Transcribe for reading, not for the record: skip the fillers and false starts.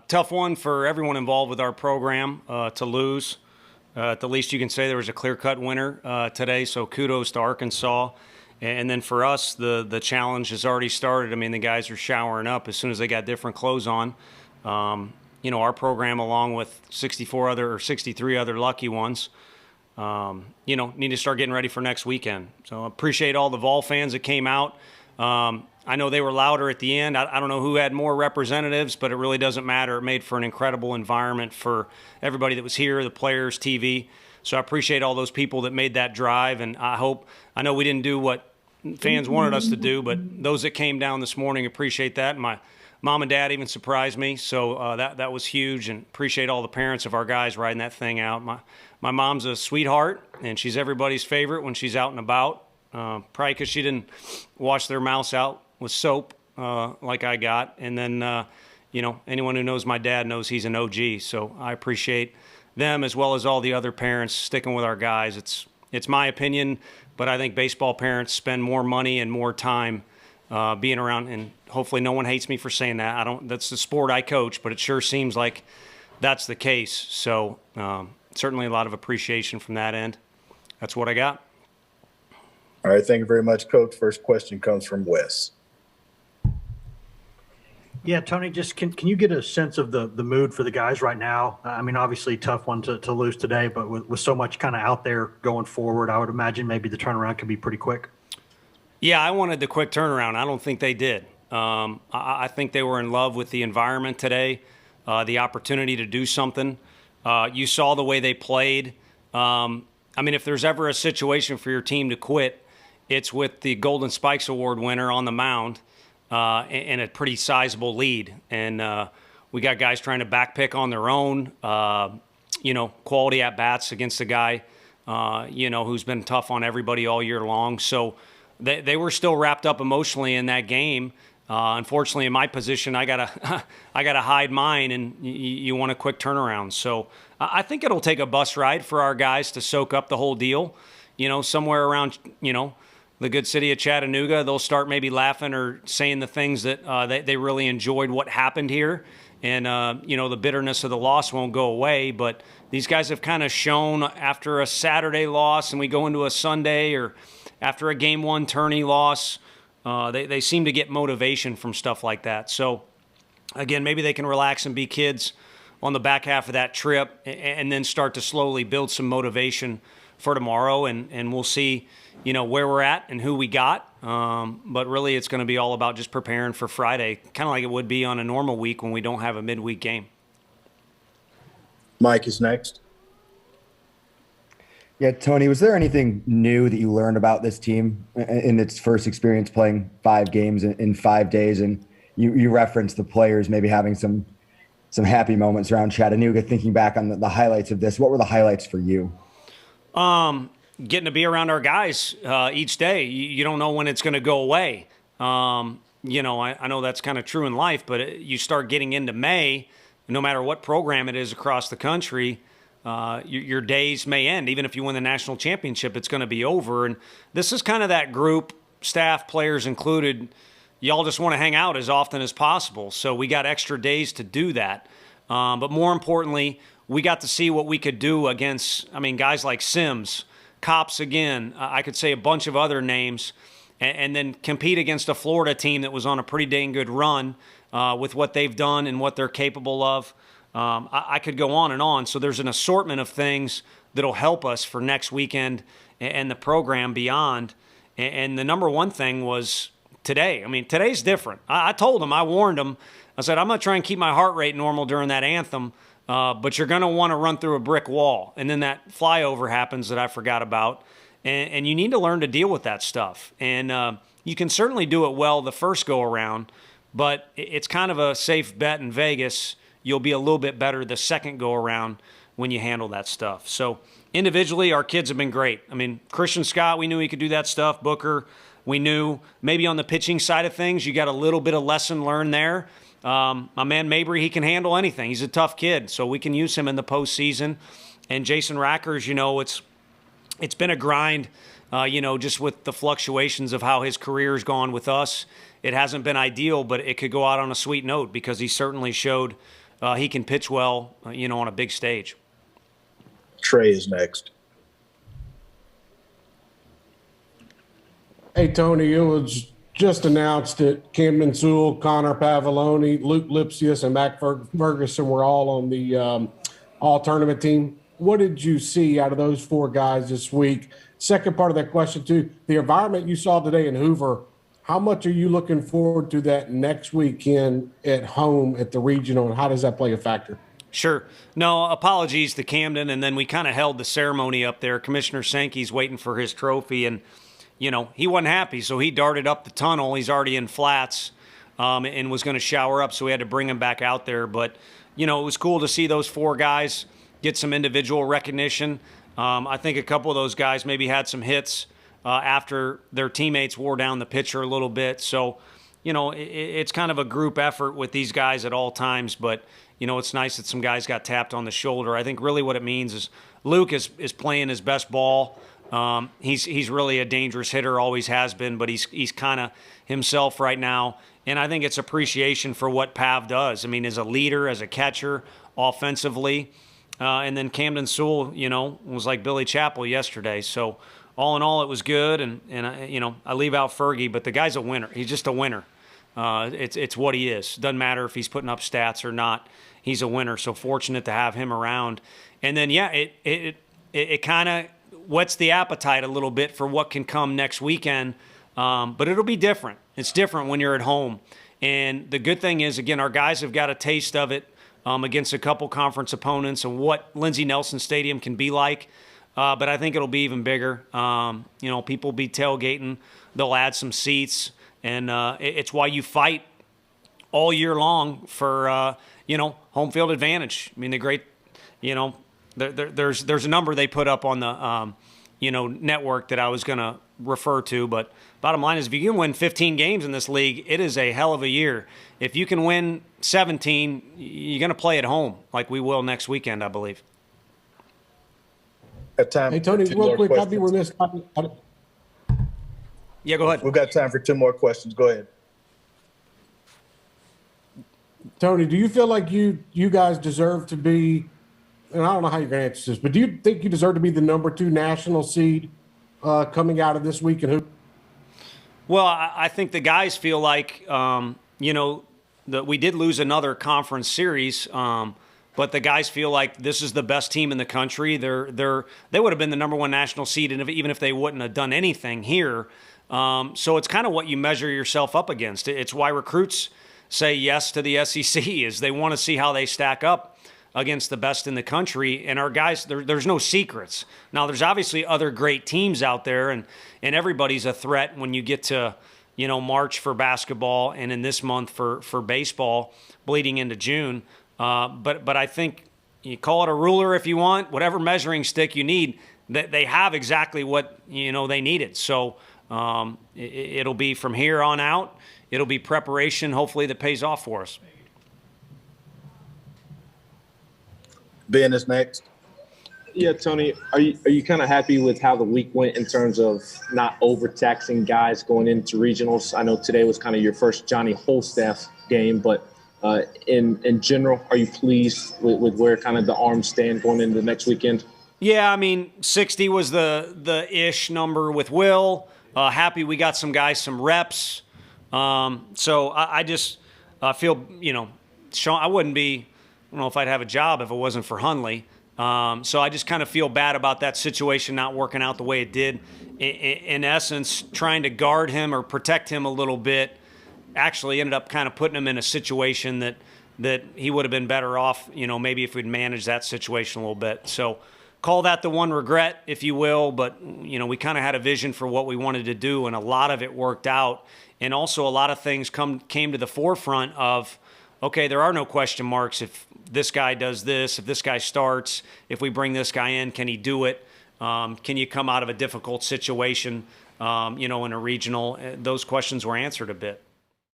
tough one for everyone involved with our program to lose. At the least you can say there was a clear-cut winner today, so kudos to Arkansas. And then for us, the challenge has already started. I mean, the guys are showering up as soon as they got different clothes on. Our program, along with 63 other lucky ones, need to start getting ready for next weekend. So I appreciate all the Vol fans that came out. I know they were louder at the end. I don't know who had more representatives, but it really doesn't matter. It made for an incredible environment for everybody that was here, the players, TV. So I appreciate all those people that made that drive, and I know we didn't do what fans wanted us to do, but those that came down this morning appreciate that. My mom and dad even surprised me, so that was huge, and appreciate all the parents of our guys riding that thing out. My mom's a sweetheart, and she's everybody's favorite when she's out and about, probably because she didn't wash their mouths out with soap like I got. And then, anyone who knows my dad knows he's an OG, so I appreciate them as well as all the other parents sticking with our guys. It's my opinion, but I think baseball parents spend more money and more time being around, and hopefully no one hates me for saying that. That's the sport I coach, but it sure seems like that's the case. So certainly a lot of appreciation from that end. That's what I got. All right, thank you very much, Coach. First question comes from Wes. Yeah, Tony, just can you get a sense of the mood for the guys right now? I mean, obviously tough one to lose today, but with so much kind of out there going forward, I would imagine maybe the turnaround could be pretty quick. Yeah, I wanted the quick turnaround. I don't think they did. I think they were in love with the environment today, the opportunity to do something. You saw the way they played. If there's ever a situation for your team to quit, it's with the Golden Spikes Award winner on the mound and a pretty sizable lead. And we got guys trying to backpick on their own, quality at-bats against a guy, who's been tough on everybody all year long. So they were still wrapped up emotionally in that game. Unfortunately, in my position, I gotta hide mine, and you want a quick turnaround. So I think it'll take a bus ride for our guys to soak up the whole deal. Somewhere around, the good city of Chattanooga, they'll start maybe laughing or saying the things that they really enjoyed what happened here. And, the bitterness of the loss won't go away. But these guys have kind of shown after a Saturday loss and we go into a Sunday, or after a Game 1 tourney loss, they seem to get motivation from stuff like that. So, again, maybe they can relax and be kids on the back half of that trip and then start to slowly build some motivation for tomorrow. And we'll see, where we're at and who we got. But really it's going to be all about just preparing for Friday, kind of like it would be on a normal week when we don't have a midweek game. Mike is next. Yeah, Tony, was there anything new that you learned about this team in its first experience playing 5 games in 5 days? And you referenced the players maybe having some happy moments around Chattanooga. Thinking back on the highlights of this, what were the highlights for you? Getting to be around our guys each day. You don't know when it's going to go away. I know that's kind of true in life, but you start getting into May, no matter what program it is across the country, your days may end. Even if you win the national championship, it's going to be over. And this is kind of that group, staff, players included. Y'all just want to hang out as often as possible. So we got extra days to do that. But more importantly, we got to see what we could do against, guys like Sims, Cops again. I could say a bunch of other names, and then compete against a Florida team that was on a pretty dang good run with what they've done and what they're capable of. I could go on and on. So there's an assortment of things that'll help us for next weekend and the program beyond. And the number one thing was today. Today's different. I told them, I warned them. I said, I'm going to try and keep my heart rate normal during that anthem, but you're going to want to run through a brick wall. And then that flyover happens that I forgot about. And you need to learn to deal with that stuff. And you can certainly do it well the first go-around, but it's kind of a safe bet in Vegas. You'll be a little bit better the second go-around when you handle that stuff. So individually, our kids have been great. Christian Scott, we knew he could do that stuff. Booker, we knew. Maybe on the pitching side of things, you got a little bit of lesson learned there. My man Mabry, he can handle anything. He's a tough kid, so we can use him in the postseason. And Jason Rackers, it's been a grind, just with the fluctuations of how his career's gone with us. it hasn't been ideal, but it could go out on a sweet note because he certainly showed he can pitch well, on a big stage. Trey is next. Hey, Tony, it was just announced that Camden Sewell, Connor Pavoloni, Luke Lipsius, and Mac Ferguson were all on the all-tournament team. What did you see out of those 4 guys this week? Second part of that question, too, the environment you saw today in Hoover, how much are you looking forward to that next weekend at home at the regional, and how does that play a factor? Sure. No, apologies to Camden, and then we kind of held the ceremony up there. Commissioner Sankey's waiting for his trophy, and he wasn't happy, so he darted up the tunnel. He's already in flats and was going to shower up, so we had to bring him back out there. But, it was cool to see those 4 guys get some individual recognition. I think a couple of those guys maybe had some hits after their teammates wore down the pitcher a little bit. So, it's kind of a group effort with these guys at all times. But, it's nice that some guys got tapped on the shoulder. I think really what it means is Luke is playing his best ball. He's really a dangerous hitter, always has been, but he's kind of himself right now. And I think it's appreciation for what Pav does. I mean, as a leader, as a catcher, offensively. And then Camden Sewell, was like Billy Chappell yesterday. So all in all, it was good. And I leave out Fergie, but the guy's a winner. He's just a winner. It's what he is. Doesn't matter if he's putting up stats or not. He's a winner. So fortunate to have him around. And then, it kind of whets the appetite a little bit for what can come next weekend. But it'll be different. It's different when you're at home. And the good thing is, again, our guys have got a taste of it against a couple conference opponents and what Lindsey Nelson Stadium can be like. But I think it'll be even bigger. People will be tailgating. They'll add some seats. And it's why you fight all year long for, home field advantage. I mean, there's a number they put up on the, network that I was going to refer to. But bottom line is if you can win 15 games in this league, it is a hell of a year. If you can win 17, you're going to play at home like we will next weekend, I believe. Got time Hey, Tony, for 2 real more quick, I'd be questions. remiss. Yeah, go ahead. We've got time for 2 more questions. Go ahead. Tony, do you feel like you guys deserve to be, and I don't know how you're going to answer this, but do you think you deserve to be the number 2 national seed coming out of this week? And who? Well, I think the guys feel like, that we did lose another conference series, but the guys feel like this is the best team in the country. They would have been the number 1 national seed, and even if they wouldn't have done anything here. So it's kind of what you measure yourself up against. It's why recruits say yes to the SEC is they want to see how they stack up against the best in the country. And our guys, there's no secrets. Now, there's obviously other great teams out there, and everybody's a threat when you get to, March for basketball and in this month for baseball bleeding into June. But I think you call it a ruler if you want, whatever measuring stick you need, they have exactly what, they needed. So it'll be from here on out. It'll be preparation, hopefully, that pays off for us. Ben is next. Yeah, Tony, are you kind of happy with how the week went in terms of not overtaxing guys going into regionals? I know today was kind of your first Johnny Holstaff game, but in general, are you pleased with where kind of the arms stand going into the next weekend? Yeah, I mean, 60 was the ish number with Will. Happy we got some guys some reps. So I just feel, Sean, I don't know if I'd have a job if it wasn't for Hundley. So I just kind of feel bad about that situation not working out the way it did. In essence, trying to guard him or protect him a little bit actually ended up kind of putting him in a situation that he would have been better off, maybe if we'd managed that situation a little bit. So call that the one regret, if you will. But, we kind of had a vision for what we wanted to do, and a lot of it worked out. And also a lot of things came to the forefront of, okay, there are no question marks. If this guy does this, if this guy starts, if we bring this guy in, can he do it? Can you come out of a difficult situation, in a regional? Those questions were answered a bit.